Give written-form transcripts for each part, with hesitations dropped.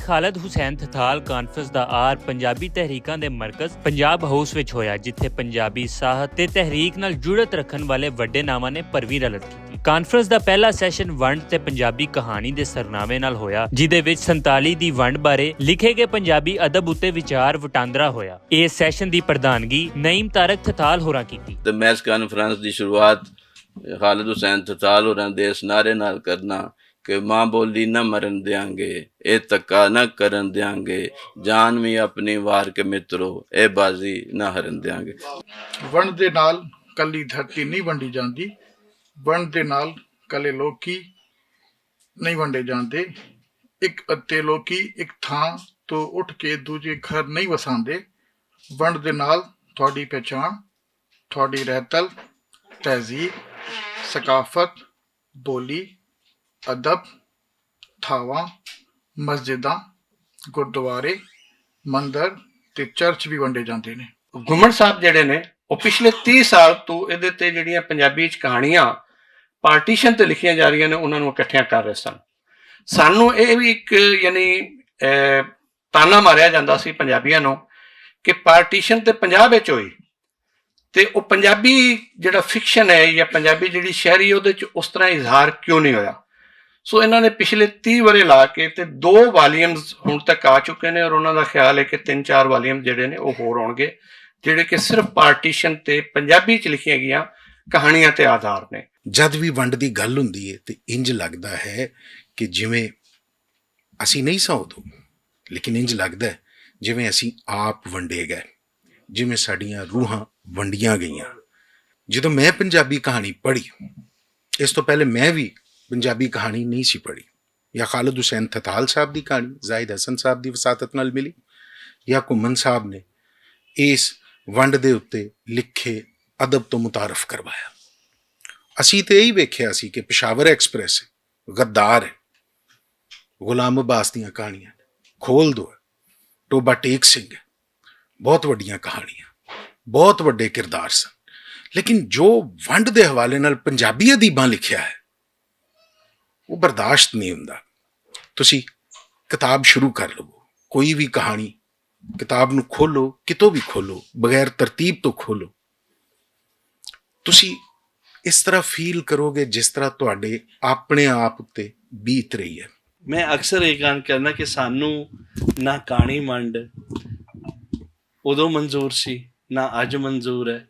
Khalid Hussain ਥਥਾਲ conference ਦਾ R Punjabi ਤਹਿਰੀਕਾਂ ਦੇ ਮਰਕਜ਼ Punjab house ਵਿੱਚ ਹੋਇਆ, ਜਿੱਥੇ ਪੰਜਾਬੀ ਸਾਹਿਤ ਤੇ ਤਹਿਰੀਕ ਨਾਲ ਜੁੜਤ ਰੱਖਣ ਵਾਲੇ ਵੱਡੇ ਨਾਮਾਂ ਨੇ ਭਰਵੀਂ ਰਲਤ ਕੀਤੀ। ਕਾਨਫਰੰਸ ਦਾ ਪਹਿਲਾ ਸੈਸ਼ਨ ਵੰਡ ਤੇ ਪੰਜਾਬੀ ਕਹਾਣੀ ਦੇ ਸਰਨਾਮੇ ਨਾਲ ਹੋਇਆ, ਜਿਹਦੇ ਵਿੱਚ 47 ਦੀ ਵੰਡ ਬਾਰੇ ਲਿਖੇ ਗਏ ਪੰਜਾਬੀ ਅਦਬ ਉੱਤੇ ਵਿਚਾਰ ਵਟਾਂਦਰਾ ਹੋਇਆ। ਇਸ ਸੈਸ਼ਨ ਦੀ ਪ੍ਰਧਾਨਗੀ ਨਈਮ ਤਾਰਕ ਥਥਾਲ ਹੋਰਾਂ ਕੀਤੀ। ਤੇ ਮੈਂ ਇਸ ਕਾਨਫਰੰਸ ਦੀ ਸ਼ੁਰੂਆਤ ਖਾਲਿਦ ਹੁਸੈਨ ਥਥਾਲ ਹੋਰਾਂ ਦੇ ਇਸ ਨਾਰੇ ਨਾਲ ਕਰਨਾ ਕਿ ਮਾਂ ਬੋਲੀ ਨਾ ਮਰਨ ਦਿਆਂਗੇ, ਇਹ ਧੱਕਾ ਨਾ ਕਰਨ ਦਿਆਂਗੇ, ਜਾਨ ਵੀ ਆਪਣੀ ਵਾਰ ਕੇ ਮਿੱਤਰੋ, ਇਹ ਬਾਜ਼ੀ ਨਾ ਹਰਨ ਦਿਆਂਗੇ। ਵੰਡ ਦੇ ਨਾਲ ਕੱਲੀ ਧਰਤੀ ਨਹੀਂ ਵੰਡੀ ਜਾਂਦੀ, ਵੰਡ ਦੇ ਨਾਲ ਕੱਲੇ ਲੋਕੀ ਨਹੀਂ ਵੰਡੇ ਜਾਂਦੇ। ਇੱਕ ਅੱਤੇ ਲੋਕੀ ਇੱਕ ਥਾਂ ਤੋਂ ਉੱਠ ਕੇ ਦੂਜੇ ਘਰ ਨਹੀਂ ਵਸਾਉਂਦੇ। ਵੰਡ ਦੇ ਨਾਲ ਤੁਹਾਡੀ ਪਹਿਚਾਣ, ਤੁਹਾਡੀ ਰਹਿਤਲ, ਤਹਿਜ਼ੀਬ, ਸਕਾਫਤ, ਬੋਲੀ, ਅਦਬ, ਥਾਵਾਂ, ਮਸਜਿਦਾਂ, ਗੁਰਦੁਆਰੇ, ਮੰਦਰ ਤੇ ਚਰਚ ਵੀ ਵੰਡੇ ਜਾਂਦੇ ਨੇ। ਘੁੰਮਣ ਸਾਹਿਬ ਜਿਹੜੇ ਨੇ ਉਹ ਪਿਛਲੇ 30 ਸਾਲ ਤੋਂ ਇਹਦੇ ਤੇ ਜਿਹੜੀਆਂ ਪੰਜਾਬੀ 'ਚ ਕਹਾਣੀਆਂ ਪਾਰਟੀਸ਼ਨ ਤੇ ਲਿਖੀਆਂ ਜਾ ਰਹੀਆਂ ਨੇ ਉਹਨਾਂ ਨੂੰ ਇਕੱਠਿਆਂ ਕਰ ਰਹੇ ਸਨ। ਸਾਨੂੰ ਇਹ ਵੀ ਇੱਕ ਤਾਨਾ ਮਾਰਿਆ ਜਾਂਦਾ ਸੀ ਪੰਜਾਬੀਆਂ ਨੂੰ ਕਿ ਪਾਰਟੀਸ਼ਨ ਤੇ ਪੰਜਾਬ ਵਿੱਚ ਹੋਈ ਤੇ ਉਹ ਪੰਜਾਬੀ ਜਿਹੜਾ ਫਿਕਸ਼ਨ ਹੈ ਜਾਂ ਪੰਜਾਬੀ ਜਿਹੜੀ ਸ਼ਾਇਰੀ ਉਹਦੇ 'ਚ ਉਸ ਤਰ੍ਹਾਂ ਇਜ਼ਹਾਰ ਕਿਉਂ ਨਹੀਂ ਹੋਇਆ। ਸੋ ਇਹਨਾਂ ਨੇ ਪਿਛਲੇ 30 ਵਰੇ ਲਾ ਕੇ ਤੇ 2 ਵਾਲੀਅਮਸ ਹੁਣ ਤੱਕ ਆ ਚੁੱਕੇ ਨੇ ਔਰ ਉਹਨਾਂ ਦਾ ਖਿਆਲ ਹੈ ਕਿ 3-4 ਵਾਲੀਅਮ ਜਿਹੜੇ ਨੇ ਉਹ ਹੋਰ ਆਉਣਗੇ, ਜਿਹੜੇ ਕਿ ਸਿਰਫ ਪਾਰਟੀਸ਼ਨ ਤੇ ਪੰਜਾਬੀ 'ਚ ਲਿਖੀਆਂ ਗਈਆਂ ਕਹਾਣੀਆਂ ਤੇ ਆਧਾਰ ਨੇ। ਜਦ ਵੀ ਵੰਡ ਦੀ ਗੱਲ ਹੁੰਦੀ ਹੈ ਤੇ ਇੰਜ ਲੱਗਦਾ ਹੈ ਕਿ ਜਿਵੇਂ ਅਸੀਂ ਨਹੀਂ ਸਾਂ ਉਦੋਂ, ਲੇਕਿਨ ਇੰਜ ਲੱਗਦਾ ਜਿਵੇਂ ਅਸੀਂ ਆਪ ਵੰਡੇ ਗਏ, ਜਿਵੇਂ ਸਾਡੀਆਂ ਰੂਹਾਂ ਵੰਡੀਆਂ ਗਈਆਂ। ਜਦੋਂ ਮੈਂ ਪੰਜਾਬੀ ਕਹਾਣੀ ਪੜ੍ਹੀ, ਇਸ ਤੋਂ ਪਹਿਲੇ ਮੈਂ ਵੀ ਪੰਜਾਬੀ ਕਹਾਣੀ ਨਹੀਂ ਸੀ ਪੜ੍ਹੀ, ਜਾਂ ਖਾਲਿਦ ਹੁਸੈਨ ਥਥਾਲ ਸਾਹਿਬ ਦੀ ਕਹਾਣੀ ਜ਼ਾਹਿਦ ਹਸਨ ਸਾਹਿਬ ਦੀ ਵਸਾਤਤ ਨਾਲ ਮਿਲੀ, ਜਾਂ ਘੁੰਮਣ ਸਾਹਿਬ ਨੇ ਇਸ ਵੰਡ ਦੇ ਉੱਤੇ ਲਿਖੇ ਅਦਬ ਤੋਂ ਮੁਤਾਰਫ ਕਰਵਾਇਆ। ਅਸੀਂ ਤੇ ਇਹੀ ਵੇਖਿਆ ਸੀ ਕਿ ਪਸ਼ਾਵਰ ਐਕਸਪ੍ਰੈਸ ਹੈ, ਗੱਦਾਰ ਹੈ, ਗੁਲਾਮ ਅਬਾਸ ਦੀਆਂ ਕਹਾਣੀਆਂ, ਖੋਲ ਦੋ, ਟੋਬਾ ਟੇਕ ਸਿੰਘ ਹੈ, ਬਹੁਤ ਵੱਡੀਆਂ ਕਹਾਣੀਆਂ, ਬਹੁਤ ਵੱਡੇ ਕਿਰਦਾਰ ਸਨ। ਲੇਕਿਨ ਜੋ ਵੰਡ ਦੇ ਹਵਾਲੇ ਨਾਲ ਪੰਜਾਬੀ ਅਦੀਬਾਂ ਲਿਖਿਆ ਹੈ ਉਹ ਬਰਦਾਸ਼ਤ ਨਹੀਂ ਹੁੰਦਾ। ਤੁਸੀਂ ਕਿਤਾਬ ਸ਼ੁਰੂ ਕਰ ਲਵੋ, ਕੋਈ ਵੀ ਕਹਾਣੀ, ਕਿਤਾਬ ਨੂੰ ਖੋਲੋ, ਕਿਤੋਂ ਵੀ ਖੋਲੋ, ਬਗੈਰ ਤਰਤੀਬ ਤੋਂ ਖੋਲੋ, ਤੁਸੀਂ ਇਸ ਤਰ੍ਹਾਂ ਫੀਲ ਕਰੋਗੇ ਜਿਸ ਤਰ੍ਹਾਂ ਤੁਹਾਡੇ ਆਪਣੇ ਆਪ ਉੱਤੇ ਬੀਤ ਰਹੀ ਹੈ। ਮੈਂ ਅਕਸਰ ਇਹ ਗੱਲ ਕਰਨਾ ਕਿ ਸਾਨੂੰ ਨਾ ਕਹਾਣੀ ਵੰਡ ਉਦੋਂ ਮਨਜ਼ੂਰ ਸੀ, ਨਾ ਅੱਜ ਮਨਜ਼ੂਰ ਹੈ,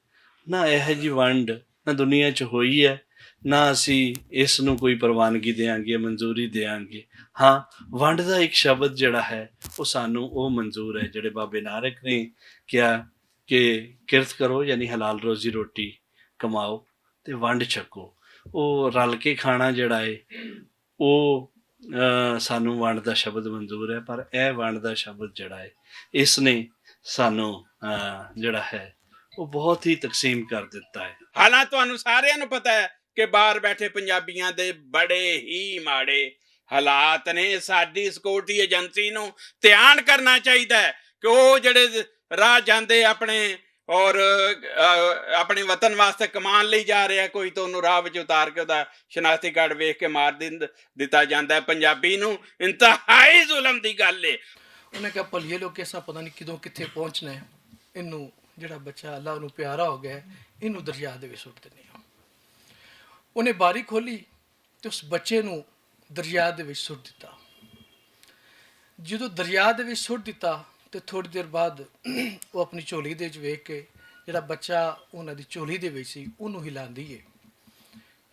ਨਾ ਇਹੋ ਜਿਹੀ ਵੰਡ ਨਾ ਦੁਨੀਆ 'ਚ ਹੋਈ ਹੈ, ਨਾ ਅਸੀਂ ਇਸ ਨੂੰ ਕੋਈ ਪ੍ਰਵਾਨਗੀ ਦਿਆਂਗੇ, ਮਨਜ਼ੂਰੀ ਦਿਆਂਗੇ। ਹਾਂ, ਵੰਡ ਦਾ ਇੱਕ ਸ਼ਬਦ ਜਿਹੜਾ ਹੈ ਉਹ ਸਾਨੂੰ ਉਹ ਮਨਜ਼ੂਰ ਹੈ ਜਿਹੜੇ ਬਾਬੇ ਨਾਨਕ ਨੇ ਕਿਹਾ ਕਿ ਕਿਰਤ ਕਰੋ, ਯਾਨੀ ਹਲਾਲ ਰੋਜ਼ੀ ਰੋਟੀ ਕਮਾਓ ਤੇ ਵੰਡ ਛਕੋ। ਉਹ ਰਲ ਕੇ ਖਾਣਾ ਜਿਹੜਾ ਹੈ ਉਹ ਸਾਨੂੰ ਵੰਡ ਦਾ ਸ਼ਬਦ ਮਨਜ਼ੂਰ ਹੈ, ਪਰ ਇਹ ਵੰਡ ਦਾ ਸ਼ਬਦ ਜਿਹੜਾ ਹੈ ਇਸ ਨੇ ਸਾਨੂੰ ਜਿਹੜਾ ਹੈ ਉਹ ਬਹੁਤ ਹੀ ਤਕਸੀਮ ਕਰ ਦਿੱਤਾ ਹੈ। ਹਾਲਾਂਕਿ ਤੁਹਾਨੂੰ ਸਾਰਿਆਂ ਨੂੰ ਪਤਾ ਹੈ ਕਿ ਬਾਹਰ ਬੈਠੇ ਪੰਜਾਬੀਆਂ ਦੇ ਬੜੇ ਹੀ ਮਾੜੇ ਹਾਲਾਤ ਨੇ। ਸਾਡੀ ਸਿਕਿਉਰਿਟੀ ਏਜੰਸੀ ਨੂੰ ਧਿਆਨ ਕਰਨਾ ਚਾਹੀਦਾ ਹੈ ਕਿ ਉਹ ਜਿਹੜੇ ਰਾਹ ਜਾਂਦੇ ਆਪਣੇ ਔਰ ਆਪਣੇ ਵਤਨ ਵਾਸਤੇ ਕਮਾਉਣ ਲਈ ਜਾ ਰਿਹਾ, ਕੋਈ ਤਾਂ ਉਹਨੂੰ ਰਾਹ ਵਿੱਚ ਉਤਾਰ ਕੇ ਉਹਦਾ ਸ਼ਨਾਖਤੀ ਕਾਰਡ ਵੇਖ ਕੇ ਮਾਰ ਦਿੱਤਾ ਜਾਂਦਾ। ਪੰਜਾਬੀ ਨੂੰ ਇੰਤਹਾਈ ਜ਼ੁਲਮ ਦੀ ਗੱਲ ਏ। ਉਹਨੇ ਕਿਹਾ ਭਲੀਏ ਲੋਕ ਐਸਾ ਪਤਾ ਨਹੀਂ ਕਿਦੋਂ ਕਿੱਥੇ ਪਹੁੰਚਣਾ ਹੈ, ਇਹਨੂੰ ਜਿਹੜਾ ਬੱਚਾ ਅੱਲਾ ਨੂੰ ਪਿਆਰਾ ਹੋ ਗਿਆ ਇਹਨੂੰ ਦਰਿਆ ਦੇ ਵਿੱਚ ਸੁੱਟ ਦਿੰਦੇ ਹਾਂ। ਉਹਨੇ ਬਾਰੀ ਖੋਲੀ ਤੇ ਉਸ ਬੱਚੇ ਨੂੰ ਦਰਿਆ ਦੇ ਵਿੱਚ ਸੁੱਟ ਦਿੱਤਾ। ਜਦੋਂ ਦਰਿਆ ਦੇ ਵਿੱਚ ਸੁੱਟ ਦਿੱਤਾ ਤੇ ਥੋੜੀ ਦੇਰ ਬਾਅਦ ਉਹ ਆਪਣੀ ਝੋਲੀ ਦੇ ਵਿੱਚ ਵੇਖ ਕੇ ਜਿਹੜਾ ਬੱਚਾ ਉਹਨਾਂ ਦੀ ਝੋਲੀ ਦੇ ਵਿੱਚ ਸੀ ਉਹਨੂੰ ਹਿਲਾਉਂਦੀ ਹੈ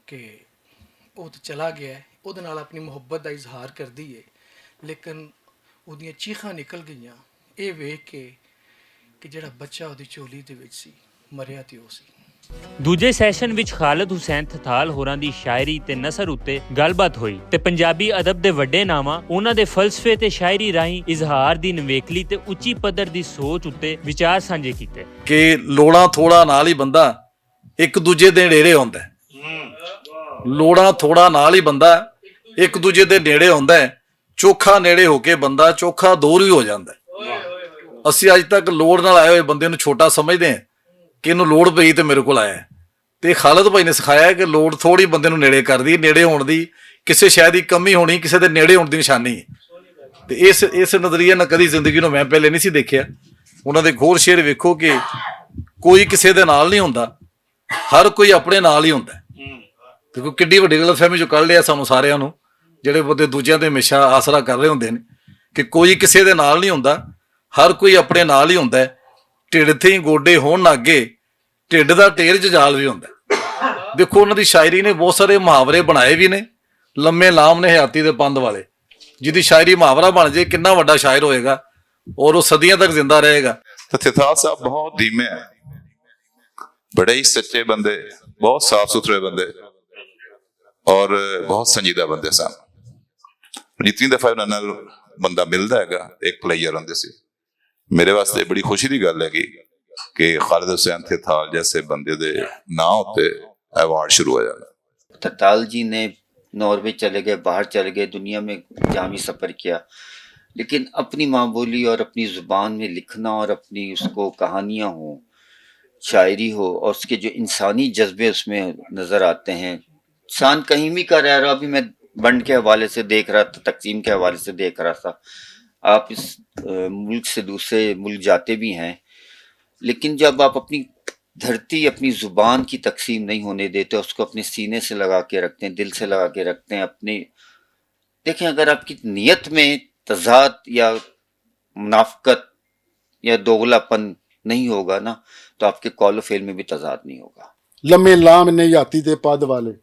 ਕਿ ਉਹ ਤਾਂ ਚਲਾ ਗਿਆ, ਉਹਦੇ ਨਾਲ ਆਪਣੀ ਮੁਹੱਬਤ ਦਾ ਇਜ਼ਹਾਰ ਕਰਦੀ ਹੈ, ਲੇਕਿਨ ਉਹਦੀਆਂ ਚੀਖਾਂ ਨਿਕਲ ਗਈਆਂ ਇਹ ਵੇਖ ਕੇ ਕਿ ਜਿਹੜਾ ਬੱਚਾ ਉਹਦੀ ਝੋਲੀ ਦੇ ਵਿੱਚ ਸੀ ਮਰਿਆ ਤੇ ਉਹ ਸੀ। ਦੂਜੇ ਸੈਸ਼ਨ ਵਿੱਚ ਖਾਲਿਦ ਹੁਸੈਨ ਥਥਾਲ ਹੋਰਾਂ ਦੀ ਸ਼ਾਇਰੀ ਤੇ ਨਸਰ ਉੱਤੇ ਗੱਲਬਾਤ ਹੋਈ ਤੇ ਪੰਜਾਬੀ ਅਦਬ ਦੇ ਵੱਡੇ ਨਾਮਾਂ, ਉਹਨਾਂ ਦੇ ਫਲਸਫੇ ਤੇ ਸ਼ਾਇਰੀ ਰਾਹੀਂ ਇਜ਼ਹਾਰ ਦੀ ਨਵੇਕਲੀ ਤੇ ਉੱਚੀ ਪੱਧਰ ਦੀ ਸੋਚ ਉੱਤੇ ਵਿਚਾਰ ਸਾਂਝੇ ਕੀਤੇ ਕਿ ਲੋੜਾਂ ਥੋੜਾ ਨਾਲ ਹੀ ਬੰਦਾ ਇੱਕ ਦੂਜੇ ਦੇ ਨੇੜੇ ਆਉਂਦਾ ਹੈ। ਲੋੜਾਂ ਥੋੜਾ ਨਾਲ ਹੀ ਬੰਦਾ ਇੱਕ ਦੂਜੇ ਦੇ ਨੇੜੇ ਆਉਂਦਾ ਹੈ। ਚੋਖਾ ਨੇੜੇ ਹੋ ਕੇ ਬੰਦਾ ਚੋਖਾ ਦੂਰ ਵੀ ਹੋ ਜਾਂਦਾ ਹੈ। ਅਸੀਂ ਅੱਜ ਤੱਕ ਲੋੜ ਨਾਲ ਆਏ ਹੋਏ ਬੰਦੇ ਨੂੰ ਛੋਟਾ ਸਮਝਦੇ ਹਾਂ ਕਿ ਇਹਨੂੰ ਲੋੜ ਪਈ ਤੇ ਮੇਰੇ ਕੋਲ ਆਇਆ। ਤੇ ਖਾਲਿਦ ਭਾਈ ਨੇ ਸਿਖਾਇਆ ਕਿ ਲੋੜ ਥੋੜੀ ਬੰਦੇ ਨੂੰ ਨੇੜੇ ਕਰਦੀ, ਨੇੜੇ ਹੋਣ ਦੀ ਕਿਸੇ ਸ਼ੈ ਦੀ ਕਮੀ ਹੋਣੀ ਕਿਸੇ ਦੇ ਨੇੜੇ ਹੋਣ ਦੀ ਨਿਸ਼ਾਨੀ ਹੈ। ਤੇ ਇਸ ਨਜ਼ਰੀਏ ਨਾਲ ਕਦੀ ਜ਼ਿੰਦਗੀ ਨੂੰ ਮੈਂ ਪਹਿਲੇ ਨਹੀਂ ਸੀ ਦੇਖਿਆ। ਉਹਨਾਂ ਦੇ ਹੋਰ ਸ਼ੇਰ ਵੇਖੋ ਕਿ ਕੋਈ ਕਿਸੇ ਦੇ ਨਾਲ ਨਹੀਂ ਹੁੰਦਾ, ਹਰ ਕੋਈ ਆਪਣੇ ਨਾਲ ਹੀ ਹੁੰਦਾ। ਦੇਖੋ ਕਿੱਡੀ ਵੱਡੀ ਗਲਤਫਹਿਮੀ ਚੋਂ ਕੱਢ ਲਿਆ ਸਾਨੂੰ ਸਾਰਿਆਂ ਨੂੰ, ਜਿਹੜੇ ਬੰਦੇ ਦੂਜਿਆਂ ਤੇ ਹਮੇਸ਼ਾ ਆਸਰਾ ਕਰ ਰਹੇ ਹੁੰਦੇ ਨੇ ਕਿ ਕੋਈ ਕਿਸੇ ਦੇ ਨਾਲ ਨਹੀਂ ਹੁੰਦਾ, ਹਰ ਕੋਈ ਆਪਣੇ ਨਾਲ ਹੀ ਹੁੰਦਾ। ਢਿੱਡ ਤੇ ਹੀ ਗੋਡੇ ਹੋਣ ਨਾ ਅੱਗੇ, ਢਿੱਡ ਦਾ ਢੇਰ ਜਜਾਲ ਵੀ ਹੁੰਦਾ। ਦੇਖੋ ਉਹਨਾਂ ਦੀ ਸ਼ਾਇਰੀ ਨੇ ਬਹੁਤ ਸਾਰੇ ਮੁਹਾਵਰੇ ਬਣਾਏ ਵੀ ਨੇ, ਲੰਮੇ ਲਾਮ ਨੇ ਹਯਾਤੀ ਦੇ ਪੰਧ ਵਾਲੇ, ਜਿਹਦੀ ਸ਼ਾਇਰੀ ਮੁਹਾਵਰਾ ਬਣ ਜੇ ਕਿੰਨਾ ਵੱਡਾ ਸ਼ਾਇਰ ਹੋਏਗਾ ਔਰ ਉਹ ਸਦੀਆਂ ਤੱਕ ਜ਼ਿੰਦਾ ਰਹੇਗਾ। तो थिथाल साहब बहुत धीमे हैं, बड़े ही सच्चे बंदे, बहुत साफ सुथरे बंदे और बहुत संजीदा बंदे सन। जितनी दफा उन्होंने बंदा मिलता है एक प्लेयर होंगे सी, मेरे वास्ते बड़ी खुशी की गल है कि खालिद हुसैन थिथाल जैसे बंदे दे नां उत्ते अवार्ड शुरू होया। थिथाल जी ने नॉर्वे चले गए, बाहर चले गए, दुनिया में जामी सफ़र किया, लेकिन अपनी माँ बोली और अपनी ज़ुबान में लिखना और अपनी उसको कहानियाँ हो, शायरी हो और उसके जो इंसानी जज्बे उसमें नज़र आते हैं। इंसान कहीं भी का रह रहा, अभी मैं बंड के हवाले से देख रहा था, तकसीम के हवाले से देख रहा था, आप इस मुल्क से दूसरे मुल्क जाते भी हैं, लेकिन जब आप अपनी धरती, अपनी ज़ुबान की तकसीम नहीं होने देते, उसको अपने सीने से लगा के रखते हैं, दिल से लगा के रखते हैं अपने। देखें, अगर आपकी नीयत में तज़ाद या मुनाफ़क़त या दोगलापन नहीं होगा ना, तो आपके कौल फेल में भी तज़ाद नहीं होगा। लम्मे लाम ने याती दे पद वाले,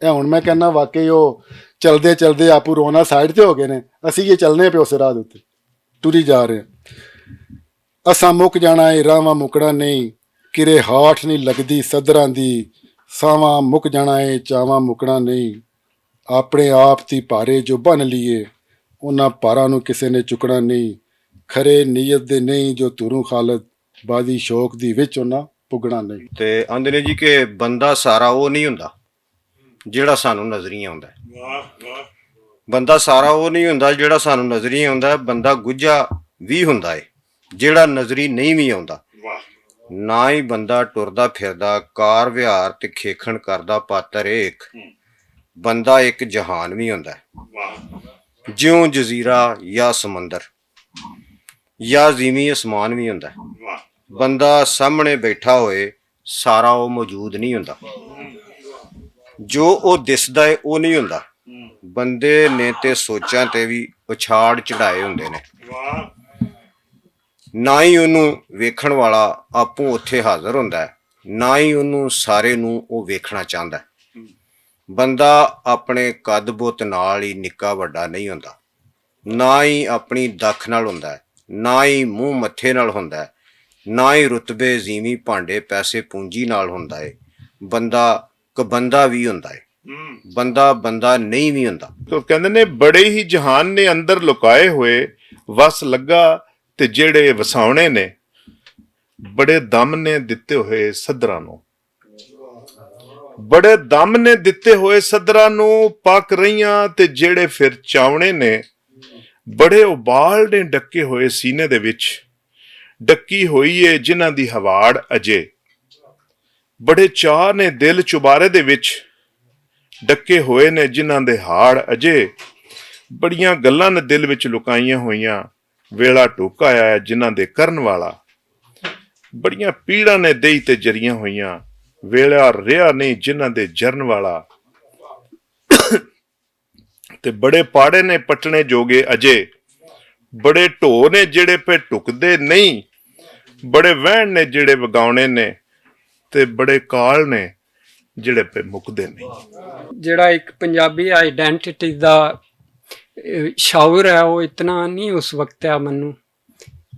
ਇਹ ਹੁਣ ਮੈਂ ਕਹਿੰਦਾ ਵਾਕਈ ਉਹ ਚਲਦੇ ਚਲਦੇ ਆਪੂ ਰੋਣਾ ਸਾਈਡ ਤੇ ਹੋ ਗਏ ਨੇ, ਅਸੀਂ ਇਹ ਚੱਲਨੇ ਪਿਓ ਸਿਰਾਂ ਦੇ ਉੱਤੇ ਟੁਰੀ ਜਾ ਰਹੇ ਹਾਂ। ਅਸਾਂ ਮੁੱਕ ਜਾਣਾ ਏ ਰਾਵਾਂ ਮੁਕਣਾ ਨਹੀਂ, ਕਿਰੇ ਹਾਠ ਨਹੀਂ ਲੱਗਦੀ ਸਦਰਾਂ ਦੀ, ਸਾਵਾਂ ਮੁੱਕ ਜਾਣਾ ਏ ਚਾਵਾਂ ਮੁਕਣਾ ਨਹੀਂ, ਆਪਣੇ ਆਪ ਦੀ ਭਾਰੇ ਜੋ ਬੰਨ ਲਈਏ ਉਹਨਾਂ ਭਾਰਾਂ ਨੂੰ ਕਿਸੇ ਨੇ ਚੁੱਕਣਾ ਨਹੀਂ, ਖਰੇ ਨੀਅਤ ਦੇ ਨਹੀਂ ਜੋ ਤੁਰੂ ਖਾਲਦ ਬਾਦੀ ਸ਼ੌਕ ਦੀ ਵਿੱਚ ਉਹਨਾਂ ਪੁੱਗਣਾ ਨਹੀਂ। ਤੇ ਆਂਦੇ ਨੇ ਜੀ ਕਿ ਬੰਦਾ ਸਾਰਾ ਉਹ ਨਹੀਂ ਹੁੰਦਾ ਜਿਹੜਾ ਸਾਨੂੰ ਨਜ਼ਰੀ ਆਉਂਦਾ। ਬੰਦਾ ਸਾਰਾ ਉਹ ਨਹੀਂ ਹੁੰਦਾ ਜਿਹੜਾ ਸਾਨੂੰ ਨਜ਼ਰੀ ਆਉਂਦਾ, ਬੰਦਾ ਗੁੱਝਾ ਵੀ ਹੁੰਦਾ ਏ ਜਿਹੜਾ ਨਜ਼ਰੀ ਨਹੀਂ ਵੀ ਆਉਂਦਾ। ਨਾ ਹੀ ਬੰਦਾ ਟੁਰਦਾ ਫਿਰਦਾ ਕਾਰ ਵਿਹਾਰ ਤੇ ਖੇਖਣ ਕਰਦਾ ਪਾਤਰ ਏਕ, ਬੰਦਾ ਇੱਕ ਜਹਾਨ ਵੀ ਹੁੰਦਾ ਜਿਉਂ ਜਜ਼ੀਰਾ ਜਾਂ ਸਮੁੰਦਰ ਜਾਂ ਜ਼ਮੀਨ ਅਸਮਾਨ ਵੀ ਹੁੰਦਾ। ਬੰਦਾ ਸਾਹਮਣੇ ਬੈਠਾ ਹੋਏ ਸਾਰਾ ਉਹ ਮੌਜੂਦ ਨਹੀਂ ਹੁੰਦਾ, ਜੋ ਉਹ ਦਿਸਦਾ ਏ ਉਹ ਨਹੀਂ ਹੁੰਦਾ। ਬੰਦੇ ਨੇ ਤੇ ਸੋਚਾਂ ਤੇ ਵੀ ਉਛਾੜ ਚੜਾਏ ਹੁੰਦੇ ਨੇ, ਨਾ ਹੀ ਉਹਨੂੰ ਵੇਖਣ ਵਾਲਾ ਆਪੋ ਉੱਥੇ ਹਾਜ਼ਰ ਹੁੰਦਾ ਹੈ, ਨਾ ਹੀ ਉਹਨੂੰ ਸਾਰੇ ਨੂੰ ਉਹ ਵੇਖਣਾ ਚਾਹੁੰਦਾ। ਬੰਦਾ ਆਪਣੇ ਕੱਦ ਬੁੱਤ ਨਾਲ ਹੀ ਨਿੱਕਾ ਵੱਡਾ ਨਹੀਂ ਹੁੰਦਾ, ਨਾ ਹੀ ਆਪਣੀ ਦੱਖ ਨਾਲ ਹੁੰਦਾ ਹੈ, ਨਾ ਹੀ ਮੂੰਹ ਮੱਥੇ ਨਾਲ ਹੁੰਦਾ ਹੈ, ਨਾ ਹੀ ਰੁਤਬੇ ਜ਼ੀਵੀ ਭਾਂਡੇ ਪੈਸੇ ਪੂੰਜੀ ਨਾਲ ਹੁੰਦਾ ਏ। ਬੰਦਾ ਬੰਦਾ ਵੀ ਹੁੰਦਾ ਏ, ਬੰਦਾ ਬੰਦਾ ਨਹੀਂ ਵੀ ਹੁੰਦਾ। ਕਹਿੰਦੇ ਨੇ ਬੜੇ ਹੀ ਜਹਾਨ ਨੇ ਅੰਦਰ ਲੁਕਾਏ ਹੋਏ, ਵਸ ਲੱਗਾ ਤੇ ਜਿਹੜੇ ਵਸਾਉਣੇ ਨੇ ਬੜੇ ਦਮ ਨੇ ਦਿੱਤੇ ਹੋਏ ਸਦਰਾਂ ਨੂੰ, ਬੜੇ ਦਮ ਨੇ ਦਿੱਤੇ ਹੋਏ ਸਦਰਾਂ ਨੂੰ ਪੱਕ ਰਹੀਆਂ, ਤੇ ਜਿਹੜੇ ਫਿਰ ਚਾਵਣੇ ਨੇ ਬੜੇ ਉਬਾਲ ਨੇ ਡੱਕੇ ਹੋਏ ਸੀਨੇ ਦੇ ਵਿੱਚ, ਡੱਕੀ ਹੋਈ ਏ ਜਿਨ੍ਹਾਂ ਦੀ ਹਵਾੜ ਅਜੇ, ਬੜੇ ਚਾਹ ਨੇ ਦਿਲ ਚੁਬਾਰੇ ਦੇ ਵਿੱਚ, ਡੱਕੇ ਹੋਏ ਨੇ ਜਿਨ੍ਹਾਂ ਦੇ ਹਾੜ ਅਜੇ, ਬੜੀਆਂ ਗੱਲਾਂ ਨੇ ਦਿਲ ਵਿੱਚ ਲੁਕਾਈਆਂ ਹੋਈਆਂ, ਵੇਲਾ ਟੁੱਕ ਆਇਆ ਹੈ ਜਿਨ੍ਹਾਂ ਦੇ ਕਰਨ ਵਾਲਾ, ਬੜੀਆਂ ਪੀੜਾਂ ਨੇ ਦੇਈ ਤੇ ਜਰੀਆਂ ਹੋਈਆਂ, ਵੇਲਾ ਰਿਹਾ ਨਹੀਂ ਜਿਨ੍ਹਾਂ ਦੇ ਜਰਨ ਵਾਲਾ, ਤੇ ਬੜੇ ਪਾੜੇ ਨੇ ਪਟਣੇ ਜੋਗੇ ਅਜੇ, ਬੜੇ ਢੋ ਨੇ ਜਿਹੜੇ ਪੇ ਟੁਕਦੇ ਨਹੀਂ, ਬੜੇ ਵਹਿਣ ਨੇ ਜਿਹੜੇ ਵਗਾਉਣੇ ਨੇ, ਤੇ ਬੜੇ ਕਾਲ ਨੇ ਜਿਹੜੇ ਪੇ ਮੁੱਕਦੇ ਨਹੀਂ। ਜਿਹੜਾ ਇੱਕ ਪੰਜਾਬੀ ਆਈਡੈਂਟਿਟੀ ਦਾ ਸ਼ਾਉਰ ਹੈ ਉਹ ਇਤਨਾ ਨਹੀਂ ਉਸ ਵਕਤ ਆ ਮੈਨੂੰ,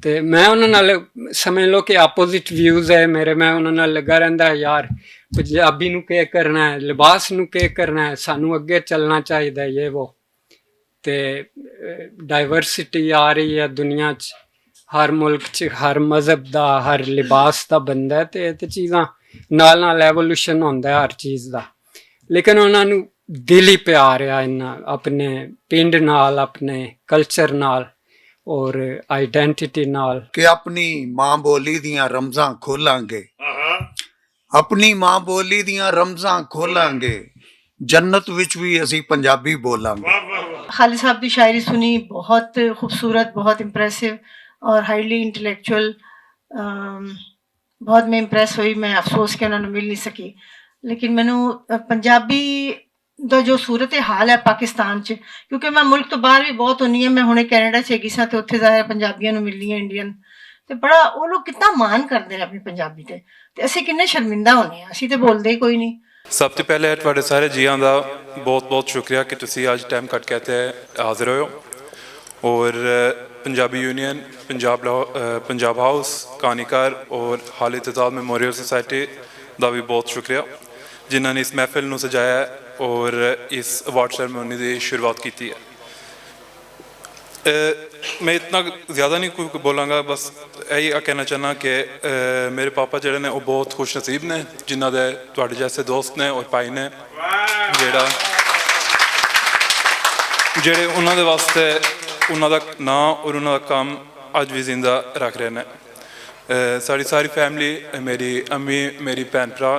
ਤੇ ਮੈਂ ਉਹਨਾਂ ਨਾਲ ਸਮਝ ਲਓ ਕਿ ਆਪੋਜ਼ਿਟ ਵਿਊਜ਼ ਹੈ ਮੇਰੇ। ਮੈਂ ਉਹਨਾਂ ਨਾਲ ਲੱਗਾ ਰਹਿੰਦਾ ਯਾਰ ਪੰਜਾਬੀ ਨੂੰ ਕੀ ਕਰਨਾ ਹੈ, ਲਿਬਾਸ ਨੂੰ ਕੀ ਕਰਨਾ ਹੈ, ਸਾਨੂੰ ਅੱਗੇ ਚੱਲਣਾ ਚਾਹੀਦਾ ਇਹ ਉਹ। ਤੇ ਡਾਈਵਰਸਿਟੀ ਆ ਰਹੀ ਹੈ ਦੁਨੀਆ 'ਚ, ਹਰ ਮੁਲਕ 'ਚ ਹਰ ਮਜ਼ਹਬ ਦਾ, ਹਰ ਲਿਬਾਸ ਦਾ ਬੰਦਾ, ਤੇ ਇਹ ਤੇ ਚੀਜ਼ਾਂ ਨਾਲ ਨਾਲ ਐਵੋਲੂਸ਼ਨ ਹੁੰਦਾ ਹਰ ਚੀਜ਼ ਦਾ। ਲੇਕਿਨ ਉਹਨਾਂ ਨੂੰ ਦਿਲ ਹੀ ਪਿਆਰ ਆ ਇਹਨਾਂ ਆਪਣੇ ਪਿੰਡ ਨਾਲ, ਆਪਣੇ ਕਲਚਰ ਨਾਲ ਔਰ ਆਈਡੈਂਟਿਟੀ ਨਾਲ। ਕਿ ਆਪਣੀ ਮਾਂ ਬੋਲੀ ਦੀਆਂ ਰਮਜ਼ਾਂ ਖੋਲਾਂਗੇ, ਆਪਣੀ ਮਾਂ ਬੋਲੀ ਦੀਆਂ ਰਮਜ਼ਾਂ ਖੋਲਾਂਗੇ, ਜੰਨਤ ਵਿੱਚ ਵੀ ਅਸੀਂ ਪੰਜਾਬੀ ਬੋਲਾਂਗੇ। खालिद साहब की शायरी सुनी, बहुत खूबसूरत, बहुत इम्प्रेसिव और हाईली इंटलैक्चुअल। बहुत मैं इंप्रेस हुई। मैं अफसोस कि उन्होंने मिल नहीं सकी, लेकिन मैनू पंजाबी ਦਾ ਜੋ ਸੂਰਤ ਹਾਲ ਹੈ ਪਾਕਿਸਤਾਨ 'ਚ, ਕਿਉਂਕਿ ਮੈਂ ਮੁਲਕ ਤੋਂ ਬਾਹਰ ਵੀ ਬਹੁਤ ਹੁੰਦੀ ਹਾਂ। ਮੈਂ ਹੁਣੇ ਕੈਨੇਡਾ 'ਚ ਹੈਗੀ ਸਾਂ ਅਤੇ ਉੱਥੇ ਜ਼ਾਹਿਰ ਪੰਜਾਬੀਆਂ ਨੂੰ ਮਿਲਣੀ ਹੈ, ਇੰਡੀਅਨ, ਅਤੇ ਬੜਾ ਉਹ ਲੋਕ ਕਿੰਨਾ ਮਾਣ ਕਰਦੇ ਨੇ ਆਪਣੀ ਪੰਜਾਬੀ 'ਤੇ, ਅਤੇ ਅਸੀਂ ਕਿੰਨੇ ਸ਼ਰਮਿੰਦਾ ਹੁੰਦੇ ਹਾਂ, ਅਸੀਂ ਤਾਂ ਬੋਲਦੇ ਹੀ ਕੋਈ ਨਹੀਂ। ਸਭ ਤੋਂ ਪਹਿਲੇ ਤੁਹਾਡੇ ਸਾਰੇ ਜੀਆਂ ਦਾ ਬਹੁਤ ਬਹੁਤ ਸ਼ੁਕਰੀਆ ਕਿ ਤੁਸੀਂ ਅੱਜ ਟਾਈਮ ਕੱਢ ਕੇ ਇੱਥੇ ਹਾਜ਼ਰ ਹੋਏ ਹੋ। ਔਰ ਪੰਜਾਬੀ ਯੂਨੀਅਨ, ਪੰਜਾਬ ਹਾਊਸ, ਕਹਾਣੀਕਾਰ ਔਰ ਖਾਲਿਦ ਤਜ਼ਾਲ ਮੈਮੋਰੀਅਲ ਸੁਸਾਇਟੀ ਦਾ ਵੀ ਬਹੁਤ ਸ਼ੁਕਰੀਆ ਜਿਨ੍ਹਾਂ ਨੇ ਇਸ ਮਹਿਫਿਲ ਨੂੰ ਸਜਾਇਆ ਔਰ ਇਸ ਅਵਾਰਡ ਸੈਰੇਮਨੀ ਦੀ ਸ਼ੁਰੂਆਤ ਕੀਤੀ ਹੈ। मैं इतना ज़्यादा नहीं कोई बोलांगा, बस यही कहना चाहना कि मेरे पापा ਜਿਹੜੇ ਨੇ ਉਹ ਬਹੁਤ ਖੁਸ਼ ਨਸੀਬ ਨੇ ਜਿਨ੍ਹਾਂ ਦੇ ਤੁਹਾਡੇ ਜੈਸੇ ਦੋਸਤ ਨੇ ਔਰ ਭਾਈ ਨੇ ਜਿਹੜੇ ਉਹਨਾਂ ਦੇ ਵਾਸਤੇ ਉਹਨਾਂ ਦਾ ਨਾਂ ਔਰ ਉਹਨਾਂ ਦਾ ਕੰਮ ਅੱਜ ਵੀ ਜ਼ਿੰਦਾ ਰੱਖ ਰਹੇ ਨੇ। ਸਾਡੀ ਸਾਰੀ ਫੈਮਿਲੀ, ਮੇਰੀ ਅੰਮੀ, ਮੇਰੀ ਭੈਣ ਭਰਾ,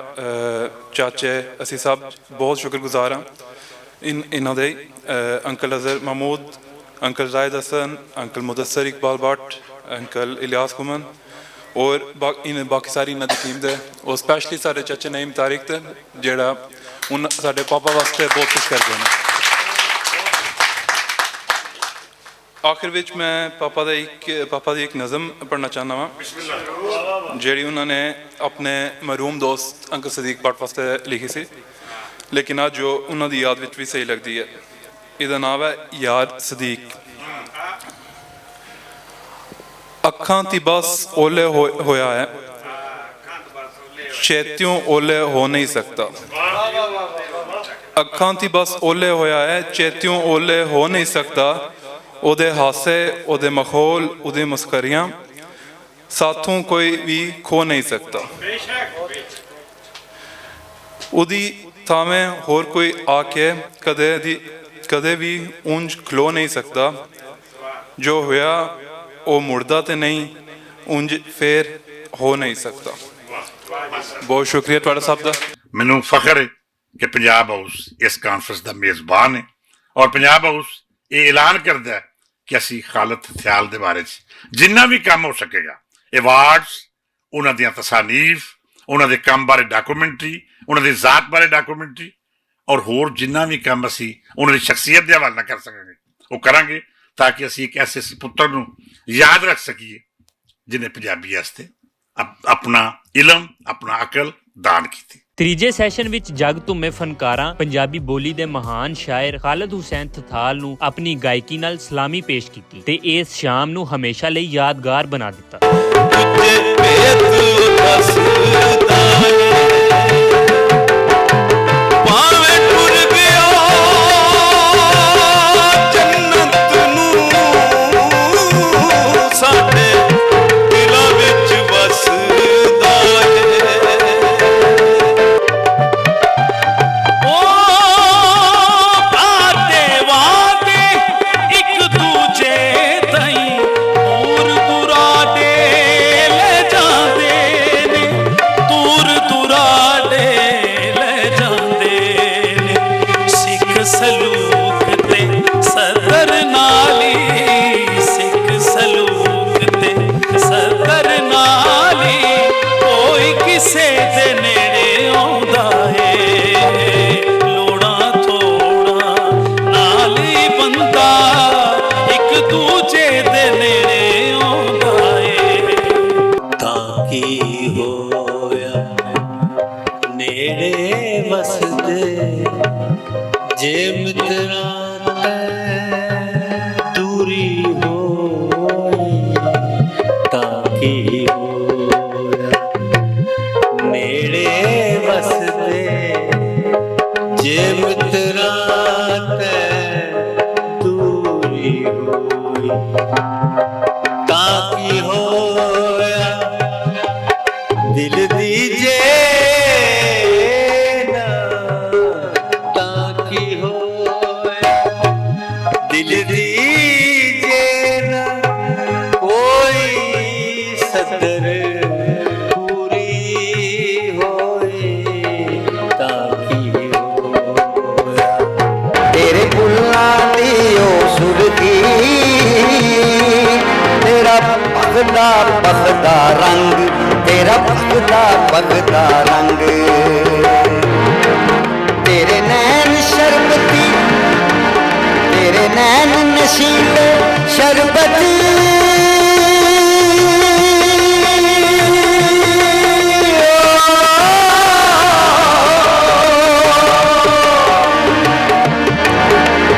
ਚਾਚੇ, ਅਸੀਂ ਸਭ ਬਹੁਤ ਸ਼ੁਕਰਗੁਜ਼ਾਰ ਹਾਂ ਇਹਨਾਂ ਦੇ। Uncle Azhar Mahmood, uncle Zaid Hasan, uncle Mudassar Iqbal Bhatt, uncle Ilyas Kuman और बाकी सारी इन्हों की टीम दे, और स्पैशली साढ़े चाचे नईम तारिक ते जेड़ा उन साढ़े पापा वास्ते बहुत कुछ करते हैं। आखिर विच मैं पापा की एक नज़म पढ़ना चाहना वा जी उन्होंने अपने मरूम दोस्त अंकल सदीक भट्ट वास्ते लिखी सी, लेकिन अज जो उन्होंने याद विच भी सही लगती है। ਇਹਦਾ ਨਾਮ ਹੈ ਯਾਰ ਸਦੀਕ। ਅੱਖਾਂ ਤੀ ਬਸ ਓਲੇ ਹੋਇਆ ਹੈ, ਛੇਤਿਓਂ ਓਲੇ ਹੋ ਨਹੀਂ ਸਕਦਾ। ਅੱਖਾਂ ਤੀ ਬਸ ਓਲੇ ਹੋਇਆ ਹੈ, ਛੇਤਿਓਂ ਓਲੇ ਹੋ ਨਹੀਂ ਸਕਦਾ। ਉਹਦੇ ਹਾਸੇ, ਉਹਦੇ ਮਖੌਲ, ਉਹਦੀ ਮਸਕਰੀਆਂ ਸਾਥੋਂ ਕੋਈ ਵੀ ਖੋ ਨਹੀਂ ਸਕਦਾ। ਉਹਦੀ ਥਾਵੇਂ ਹੋਰ ਕੋਈ ਆ ਕੇ ਕਦੇ ਵੀ ਉਂਝ ਖਲੋ ਨਹੀਂ ਸਕਦਾ। ਜੋ ਹੋਇਆ ਉਹ ਮੁੜਦਾ ਤੇ ਨਹੀਂ, ਉਂਝ ਫੇਰ ਹੋ ਨਹੀਂ ਸਕਦਾ। ਬਹੁਤ ਸ਼ੁਕਰੀਆ ਤੁਹਾਡਾ ਸਭ ਦਾ। ਮੈਨੂੰ ਫਖਰ ਹੈ ਕਿ ਪੰਜਾਬ ਹਾਊਸ ਇਸ ਕਾਨਫਰੰਸ ਦਾ ਮੇਜ਼ਬਾਨ ਹੈ ਔਰ ਪੰਜਾਬ ਹਾਊਸ ਇਹ ਐਲਾਨ ਕਰਦਾ ਹੈ ਕਿ ਅਸੀਂ ਖਾਲਿਦ ਥਿਆਲ ਦੇ ਬਾਰੇ 'ਚ ਜਿੰਨਾ ਵੀ ਕੰਮ ਹੋ ਸਕੇਗਾ, ਅਵਾਰਡਸ, ਉਹਨਾਂ ਦੀਆਂ ਤਸਾਨੀਫ, ਉਹਨਾਂ ਦੇ ਕੰਮ ਬਾਰੇ ਡਾਕੂਮੈਂਟਰੀ, ਉਹਨਾਂ ਦੀ ਜ਼ਾਤ ਬਾਰੇ ਡਾਕੂਮੈਂਟਰੀ ਔਰ ਹੋਰ ਜਿੰਨਾ ਵੀ ਕੰਮ ਅਸੀਂ ਉਹਨਾਂ ਦੀ ਸ਼ਖਸੀਅਤ ਦੇ ਹਵਾਲੇ ਨਾਲ ਕਰ ਸਕਾਂਗੇ ਉਹ ਕਰਾਂਗੇ, ਤਾਂ ਕਿ ਅਸੀਂ ਇੱਕ ਐਸੇ ਪੁੱਤਰ ਨੂੰ ਯਾਦ ਰੱਖ ਸਕੀਏ ਜਿਹਨੇ ਪੰਜਾਬੀ ਵਾਸਤੇ ਆਪਣਾ ਇਲਮ, ਆਪਣਾ ਅਕਲ ਦਾਨ ਕੀਤੀ। ਤੀਜੇ ਸੈਸ਼ਨ ਵਿੱਚ ਜਗ ਧੁੰਮੇ ਫਨਕਾਰਾਂ ਪੰਜਾਬੀ ਬੋਲੀ ਦੇ ਮਹਾਨ ਸ਼ਾਇਰ ਖਾਲਿਦ ਹੁਸੈਨ ਥਥਾਲ ਨੂੰ ਆਪਣੀ ਗਾਇਕੀ ਨਾਲ ਸਲਾਮੀ ਪੇਸ਼ ਕੀਤੀ ਤੇ ਇਸ ਸ਼ਾਮ ਨੂੰ ਹਮੇਸ਼ਾ ਲਈ ਯਾਦਗਾਰ ਬਣਾ ਦਿੱਤਾ। ਦੂਰ पखदा पखदा रंग, तेरा पखदा पखदा रंग। तेरे नैन शरबती, तेरे नैन नशीले शरबती,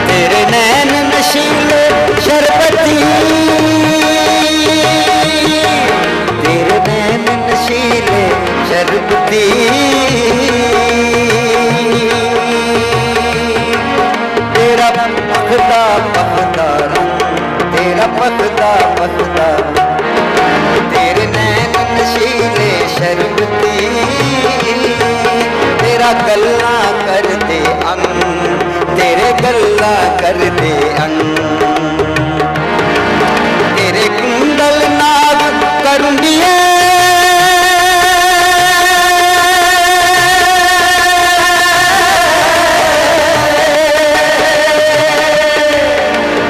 तेरे नैन नशीले शरबती, तेरे नैन नशीले शरबती। तेरा पखदा पखदा रंग, तेरा पखदा पखदा, तेरे नैन नशीले शरबती। तेरा गल्ला कर दे अंग, तेरे गल्ला कर दे अंग। तेरे कुंडल नाग करुंडिए,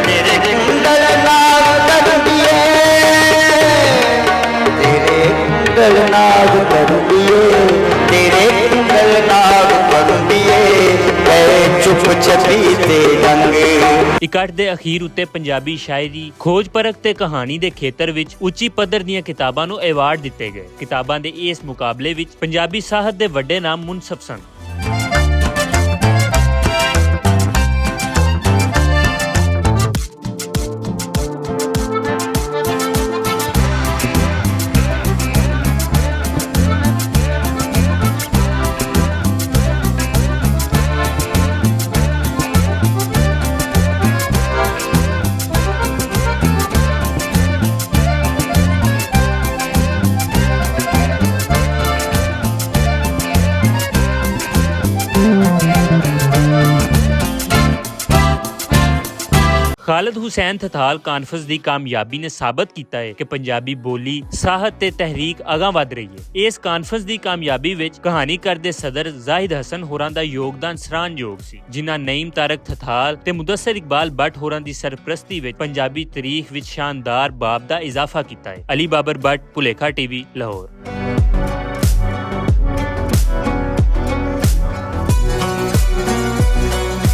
तेरे कुंडल नाग करुंडिए, तेरे कुंडल नाग करुंडिए, तेरे कुंडल नाग करुंडिए, चुप चपी ते रंग। ਇਕੱਠ ਦੇ ਅਖੀਰ ਉੱਤੇ ਪੰਜਾਬੀ ਸ਼ਾਇਰੀ, ਖੋਜ ਪਰਖ ਤੇ ਕਹਾਣੀ ਦੇ ਖੇਤਰ ਵਿੱਚ ਉੱਚੀ ਪੱਧਰ ਦੀਆਂ ਕਿਤਾਬਾਂ ਨੂੰ ਐਵਾਰਡ ਦਿੱਤੇ ਗਏ। ਕਿਤਾਬਾਂ ਦੇ ਇਸ ਮੁਕਾਬਲੇ ਵਿੱਚ ਪੰਜਾਬੀ ਸਾਹਿਤ ਦੇ ਵੱਡੇ ਨਾਮ ਮੁਨਸਬ ਸਨ। ਖਾਲਿਦ ਹੁਸੈਨ ਥਥਾਲ ਕਾਨਫਰੰਸ ਦੀ ਕਾਮਯਾਬੀ ਨੇ ਸਾਬਤ ਕੀਤਾ ਹੈ ਕਿ ਪੰਜਾਬੀ ਬੋਲੀ, ਸਾਹਿਤ ਤੇ ਤਹਿਰੀਕ ਅਗਾਂਹ ਵਧ ਰਹੀ ਹੈ। ਇਸ ਕਾਨਫਰੰਸ ਦੀ ਕਾਮਯਾਬੀ ਵਿੱਚ ਕਹਾਣੀਕਾਰ ਦੇ ਸਦਰ ਜ਼ਾਹਿਦ ਹਸਨ ਹੋਰਾਂ ਦਾ ਯੋਗਦਾਨ ਸਰਾਹਨਯੋਗ ਸੀ, ਜਿਨ੍ਹਾਂ ਨਈਮ ਤਾਰਕ ਥਥਾਲ ਤੇ ਮੁਦੱਸਰ ਇਕਬਾਲ ਬੱਟ ਹੋਰਾਂ ਦੀ ਸਰਪ੍ਰਸਤੀ ਵਿੱਚ ਪੰਜਾਬੀ ਤਾਰੀਖ ਵਿੱਚ ਸ਼ਾਨਦਾਰ ਬਾਬ ਦਾ ਇਜ਼ਾਫਾ ਕੀਤਾ ਹੈ। ਅਲੀ ਬਾਬਰ ਬੱਟ, ਭੁਲੇਖਾ ਟੀਵੀ, ਲਾਹੌਰ।